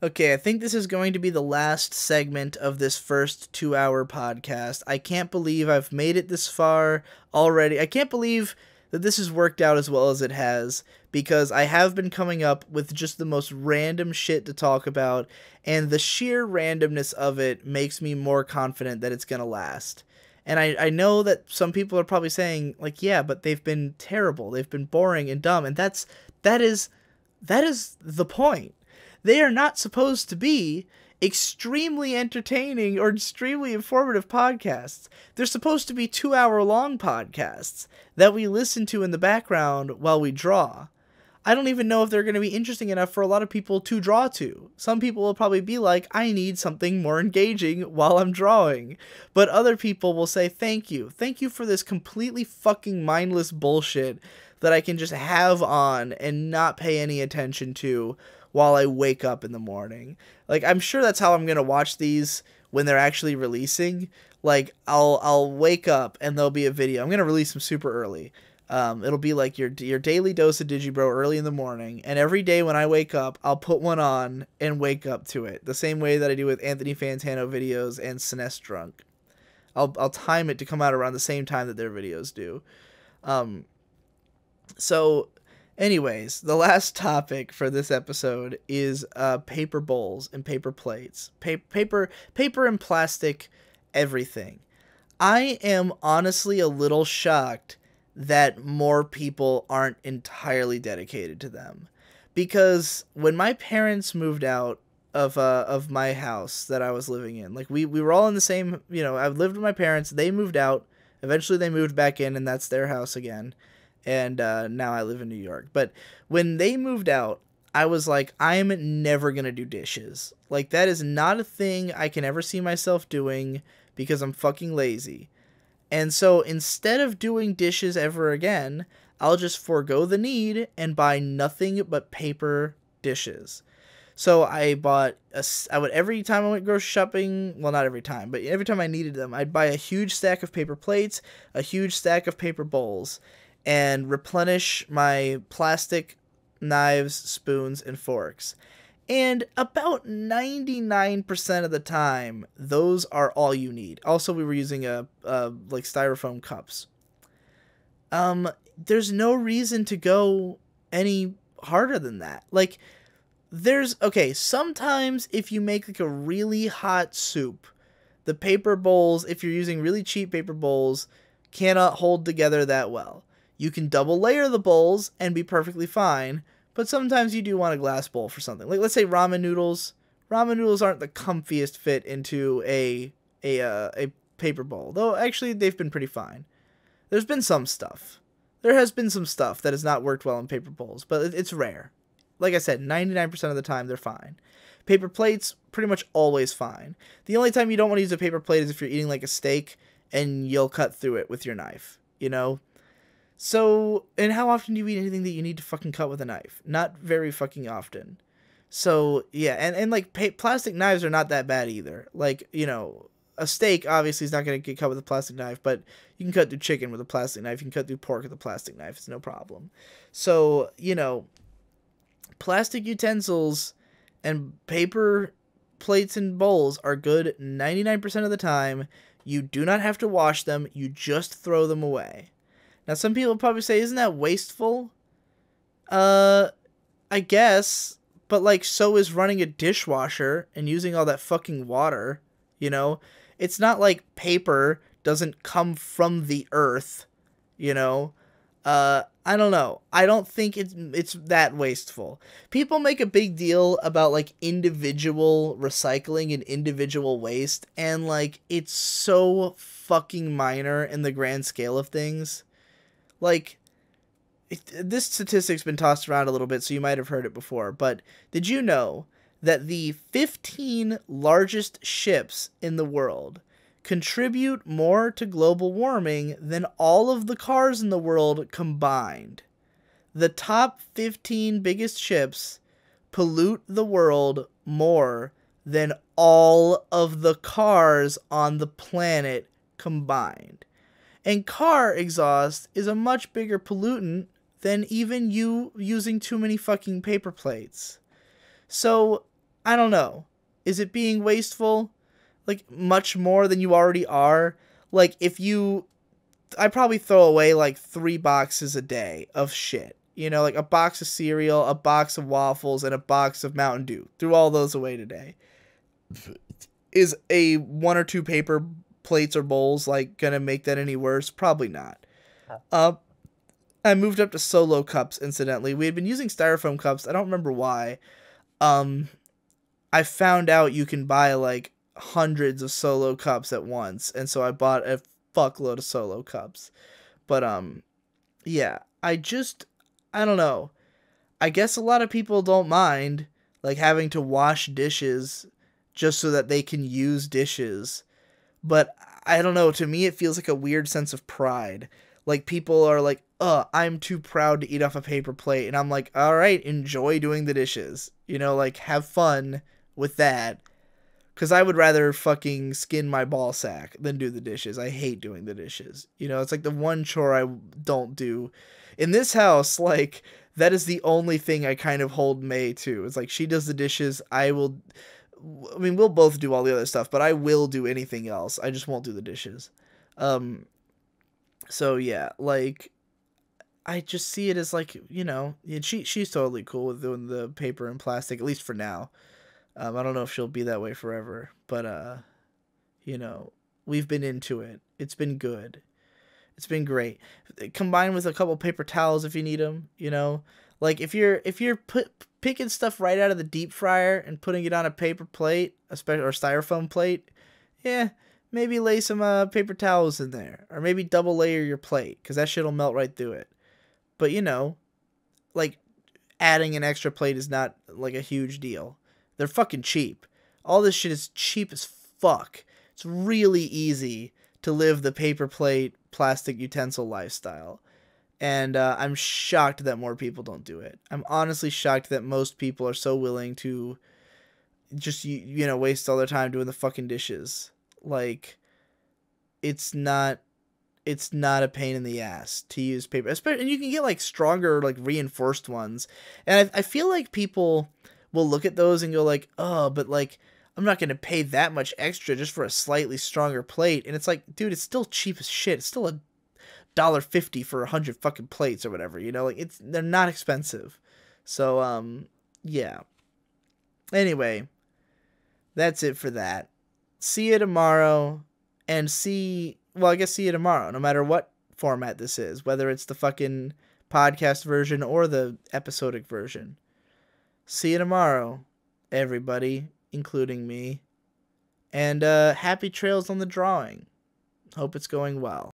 Okay, I think this is going to be the last segment of this first 2-hour podcast. I can't believe I've made it this far already. I can't believe that this has worked out as well as it has, because I have been coming up with just the most random shit to talk about, and the sheer randomness of it makes me more confident that it's gonna last. And I know that some people are probably saying, like, yeah, but they've been terrible, they've been boring and dumb, and that is the point. They are not supposed to be extremely entertaining or extremely informative podcasts. They're supposed to be 2-hour long podcasts that we listen to in the background while we draw. I don't even know if they're going to be interesting enough for a lot of people to draw to. Some people will probably be like, I need something more engaging while I'm drawing. But other people will say, thank you. Thank you for this completely fucking mindless bullshit that I can just have on and not pay any attention to while I wake up in the morning. Like, I'm sure that's how I'm going to watch these when they're actually releasing. Like, I'll wake up and there'll be a video. I'm going to release them super early. It'll be like your daily dose of Digibro early in the morning, and every day when I wake up, I'll put one on and wake up to it, the same way that I do with Anthony Fantano videos and Sinest Drunk. I'll time it to come out around the same time that their videos do. So, anyways, the last topic for this episode is paper bowls and paper plates. Paper and plastic, everything. I am honestly a little shocked that more people aren't entirely dedicated to them. Because when my parents moved out of my house that I was living in, like we were all in the same, I lived with my parents, they moved out, eventually they moved back in, and that's their house again. And now I live in New York. But when they moved out, I was like, I'm never going to do dishes. Like, that is not a thing I can ever see myself doing because I'm fucking lazy. And so instead of doing dishes ever again, I'll just forego the need and buy nothing but paper dishes. So I bought every time I went grocery shopping, well, not every time, but every time I needed them, I'd buy a huge stack of paper plates, a huge stack of paper bowls, and replenish my plastic knives, spoons, and forks. And about 99% of the time, those are all you need. Also, we were using like styrofoam cups. There's no reason to go any harder than that. Like, sometimes if you make like a really hot soup, the paper bowls, if you're using really cheap paper bowls, cannot hold together that well. You can double layer the bowls and be perfectly fine, but sometimes you do want a glass bowl for something. Like, let's say ramen noodles. Ramen noodles aren't the comfiest fit into a paper bowl, though actually they've been pretty fine. There's been some stuff. There has been some stuff that has not worked well in paper bowls, but it's rare. Like I said, 99% of the time they're fine. Paper plates, pretty much always fine. The only time you don't want to use a paper plate is if you're eating like a steak and you'll cut through it with your knife, So, and how often do you eat anything that you need to fucking cut with a knife? Not very fucking often. So, yeah, and like, plastic knives are not that bad either. Like, a steak obviously is not going to get cut with a plastic knife, but you can cut through chicken with a plastic knife. You can cut through pork with a plastic knife. It's no problem. So, plastic utensils and paper plates and bowls are good 99% of the time. You do not have to wash them. You just throw them away. Now, some people probably say, isn't that wasteful? I guess. But, like, so is running a dishwasher and using all that fucking water, It's not like paper doesn't come from the earth, I don't know. I don't think it's that wasteful. People make a big deal about, like, individual recycling and individual waste, and, like, it's so fucking minor in the grand scale of things. Like, this statistic's been tossed around a little bit, so you might have heard it before, but did you know that the 15 largest ships in the world contribute more to global warming than all of the cars in the world combined? The top 15 biggest ships pollute the world more than all of the cars on the planet combined. And car exhaust is a much bigger pollutant than even you using too many fucking paper plates. So, I don't know. Is it being wasteful? Like, much more than you already are? Like, I probably throw away like 3 boxes a day of shit. You know, like a box of cereal, a box of waffles, and a box of Mountain Dew. Threw all those away today. Is a 1 or 2 paper plates or bowls like gonna make that any worse? Probably not. Uh, I moved up to solo cups. Incidentally, we had been using styrofoam cups. I don't remember why. Um, I found out you can buy like hundreds of solo cups at once, and so I bought a fuckload of solo cups. But yeah, I don't know. I guess a lot of people don't mind like having to wash dishes just so that they can use dishes. But I don't know, to me it feels like a weird sense of pride. Like people are like, I'm too proud to eat off a paper plate." And I'm like, "All right, enjoy doing the dishes. You know, like have fun with that." Cuz I would rather fucking skin my ball sack than do the dishes. I hate doing the dishes. You know, it's like the one chore I don't do. In this house, like that is the only thing I kind of hold May to. It's like she does the dishes, I mean, we'll both do all the other stuff, but I will do anything else. I just won't do the dishes. Um so yeah, like I just see it as like, and she's totally cool with doing the paper and plastic, at least for now. I don't know if she'll be that way forever, but you know, we've been into it. It's been good. It's been great. Combined with a couple paper towels if you need them, Like if you're picking stuff right out of the deep fryer and putting it on a paper plate, or styrofoam plate, yeah, maybe lay some paper towels in there, or maybe double layer your plate because that shit'll melt right through it. But like adding an extra plate is not like a huge deal. They're fucking cheap. All this shit is cheap as fuck. It's really easy to live the paper plate, plastic utensil lifestyle. And I'm shocked that more people don't do it. I'm honestly shocked that most people are so willing to just, waste all their time doing the fucking dishes. Like, it's not a pain in the ass to use paper. Especially, and you can get like stronger, like reinforced ones. And I feel like people will look at those and go like, "Oh, but like I'm not gonna pay that much extra just for a slightly stronger plate." And it's like, dude, it's still cheap as shit. It's still $1.50 for 100 fucking plates or whatever. Like they're not expensive. So yeah. Anyway, that's it for that. See you tomorrow, and I guess see you tomorrow, no matter what format this is, whether it's the fucking podcast version or the episodic version. See you tomorrow, everybody, including me. And happy trails on the drawing. Hope it's going well.